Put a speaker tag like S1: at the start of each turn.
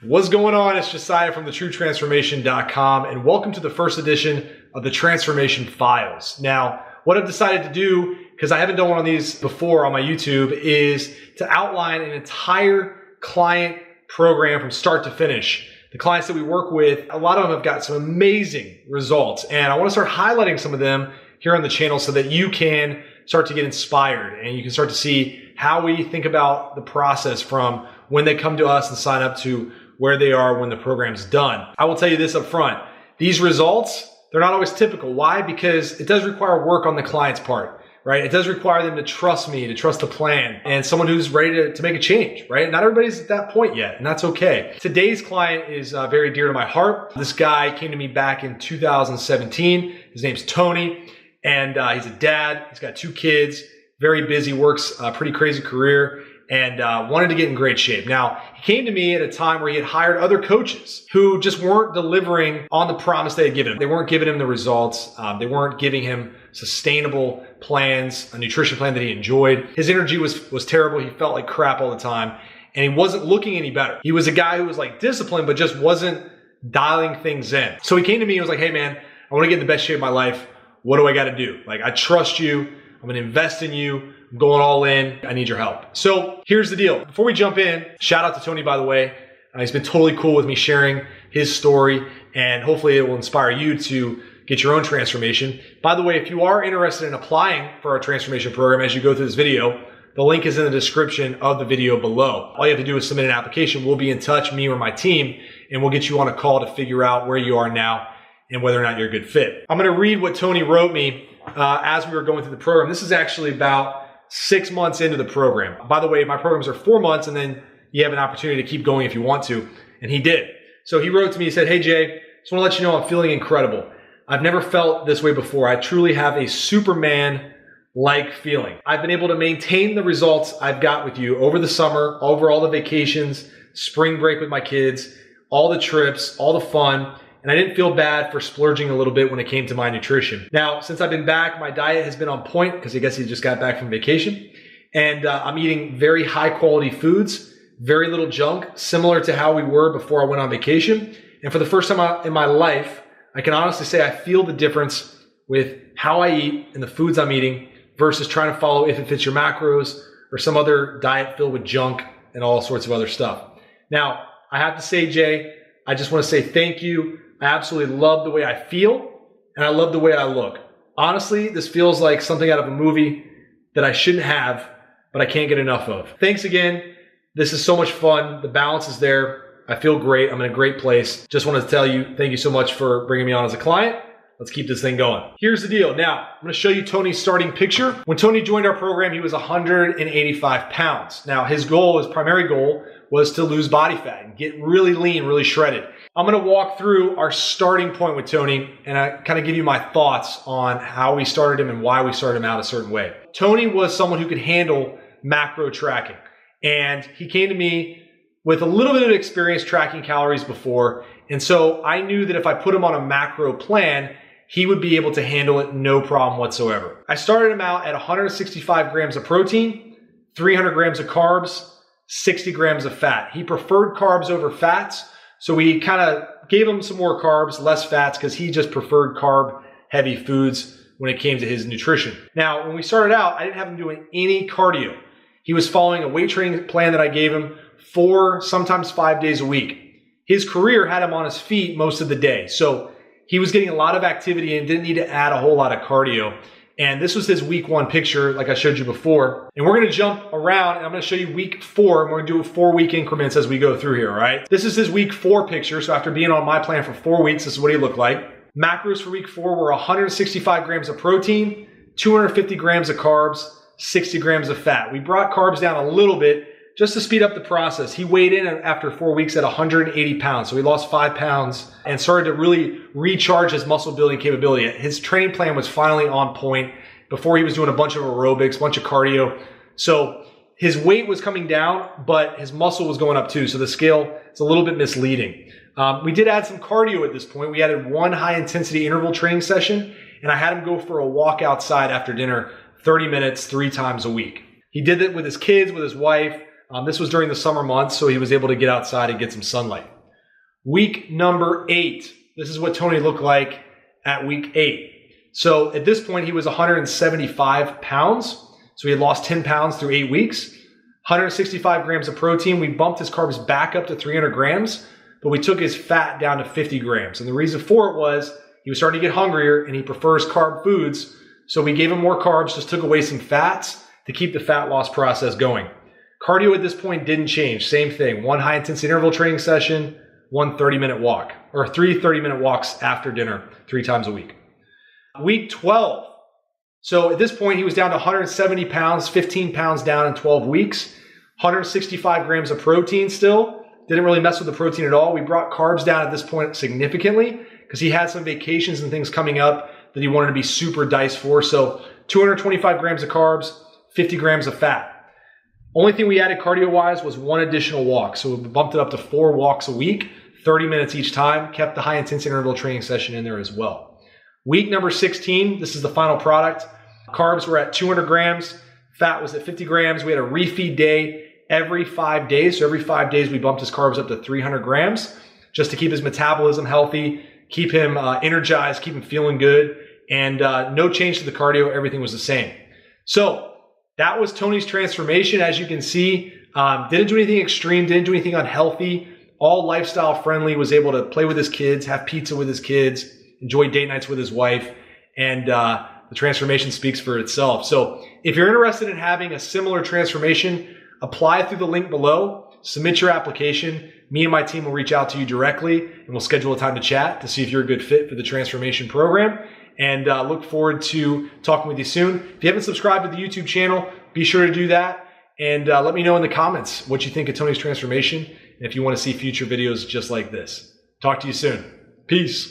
S1: What's going on? It's Josiah from thetruetransformation.com, and welcome to the first edition of the Transformation Files. Now, what I've decided to do, because I haven't done one of these before on my YouTube, is to outline an entire client program from start to finish. The clients that we work with, a lot of them have got some amazing results, and I want to start highlighting some of them here on the channel so that you can start to get inspired and you can start to see how we think about the process from when they come to us and sign up to where they are when the program's done. I will tell you this up front. These results, they're not always typical. Why? Because it does require work on the client's part, right? It does require them to trust me, to trust the plan, and someone who's ready to make a change, right? Not everybody's at that point yet, and that's okay. Today's client is very dear to my heart. This guy came to me back in 2017. His name's Tony, and he's a dad. He's got 2 kids, very busy, works a pretty crazy career, and wanted to get in great shape. Now, he came to me at a time where he had hired other coaches who just weren't delivering on the promise they had given him. They weren't giving him the results. They weren't giving him sustainable plans, a nutrition plan that he enjoyed. His energy was terrible. He felt like crap all the time, and he wasn't looking any better. He was a guy who was like disciplined, but just wasn't dialing things in. So he came to me and was like, hey man, I want to get in the best shape of my life. What do I got to do? Like, I trust you. I'm going to invest in you. I'm going all in. I need your help. So here's the deal. Before we jump in, shout out to Tony, by the way. He's been totally cool with me sharing his story, and hopefully it will inspire you to get your own transformation. By the way, if you are interested in applying for our transformation program as you go through this video, the link is in the description of the video below. All you have to do is submit an application. We'll be in touch, me or my team, and we'll get you on a call to figure out where you are now and whether or not you're a good fit. I'm going to read what Tony wrote me as we were going through the program. This is actually about 6 months into the program. By the way, my programs are 4 months, and then you have an opportunity to keep going if you want to. And he did. So he wrote to me, he said, hey Jay, just want to let you know I'm feeling incredible. I've never felt this way before. I truly have a Superman-like feeling. I've been able to maintain the results I've got with you over the summer, over all the vacations, spring break with my kids, all the trips, all the fun. And I didn't feel bad for splurging a little bit when it came to my nutrition. Now, since I've been back, my diet has been on point because I guess he just got back from vacation. And I'm eating very high quality foods, very little junk, similar to how we were before I went on vacation. And for the first time in my life, I can honestly say I feel the difference with how I eat and the foods I'm eating versus trying to follow If It Fits Your Macros or some other diet filled with junk and all sorts of other stuff. Now, I have to say, Jay, I just want to say thank you. I absolutely love the way I feel, and I love the way I look. Honestly, this feels like something out of a movie that I shouldn't have, but I can't get enough of. Thanks again. This is so much fun. The balance is there. I feel great. I'm in a great place. Just wanted to tell you, thank you so much for bringing me on as a client. Let's keep this thing going. Here's the deal. Now, I'm going to show you Tony's starting picture. When Tony joined our program, he was 185 pounds. Now, his primary goal was to lose body fat and get really lean, really shredded. I'm going to walk through our starting point with Tony and I kind of give you my thoughts on how we started him and why we started him out a certain way. Tony was someone who could handle macro tracking, and he came to me with a little bit of experience tracking calories before. And so I knew that if I put him on a macro plan, he would be able to handle it no problem whatsoever. I started him out at 165 grams of protein, 300 grams of carbs, 60 grams of fat. He preferred carbs over fats. So we kind of gave him some more carbs, less fats, because he just preferred carb-heavy foods when it came to his nutrition. Now, when we started out, I didn't have him doing any cardio. He was following a weight training plan that I gave him 4, sometimes 5 days a week. His career had him on his feet most of the day. So he was getting a lot of activity and didn't need to add a whole lot of cardio. And this was his week 1 picture, like I showed you before. And we're going to jump around, and I'm going to show you week 4, and we're going to do 4-week increments as we go through here, all right? This is his week 4 picture. So after being on my plan for 4 weeks, this is what he looked like. Macros for week 4 were 165 grams of protein, 250 grams of carbs, 60 grams of fat. We brought carbs down a little bit just to speed up the process. He weighed in after 4 weeks at 180 pounds. So he lost 5 pounds and started to really recharge his muscle building capability. His training plan was finally on point. Before he was doing a bunch of aerobics, a bunch of cardio. So his weight was coming down, but his muscle was going up too. So the scale is a little bit misleading. We did add some cardio at this point. We added 1 high intensity interval training session, and I had him go for a walk outside after dinner, 30 minutes, 3 times a week. He did it with his kids, with his wife. This was during the summer months, so he was able to get outside and get some sunlight. Week number 8. This is what Tony looked like at week 8. So at this point, he was 175 pounds. So he had lost 10 pounds through 8 weeks. 165 grams of protein. We bumped his carbs back up to 300 grams, but we took his fat down to 50 grams. And the reason for it was he was starting to get hungrier and he prefers carb foods. So we gave him more carbs, just took away some fats to keep the fat loss process going. Cardio at this point didn't change. Same thing. 1 high intensity interval training session, 1 30-minute walk, or 3 30-minute walks after dinner 3 times a week. Week 12. So at this point, he was down to 170 pounds, 15 pounds down in 12 weeks, 165 grams of protein still. Didn't really mess with the protein at all. We brought carbs down at this point significantly because he had some vacations and things coming up that he wanted to be super diced for. So 225 grams of carbs, 50 grams of fat. Only thing we added cardio-wise was 1 additional walk. So we bumped it up to 4 walks a week, 30 minutes each time, kept the high-intensity interval training session in there as well. Week number 16, this is the final product. Carbs were at 200 grams. Fat was at 50 grams. We had a refeed day every 5 days. So every 5 days, we bumped his carbs up to 300 grams just to keep his metabolism healthy, keep him energized, keep him feeling good, and no change to the cardio. Everything was the same. So that was Tony's transformation. As you can see, didn't do anything extreme, didn't do anything unhealthy, all lifestyle friendly, was able to play with his kids, have pizza with his kids, enjoy date nights with his wife, and the transformation speaks for itself. So if you're interested in having a similar transformation, apply through the link below, submit your application. Me and my team will reach out to you directly, and we'll schedule a time to chat to see if you're a good fit for the transformation program. And look forward to talking with you soon. If you haven't subscribed to the YouTube channel, be sure to do that. And let me know in the comments what you think of Tony's transformation, and if you want to see future videos just like this. Talk to you soon. Peace.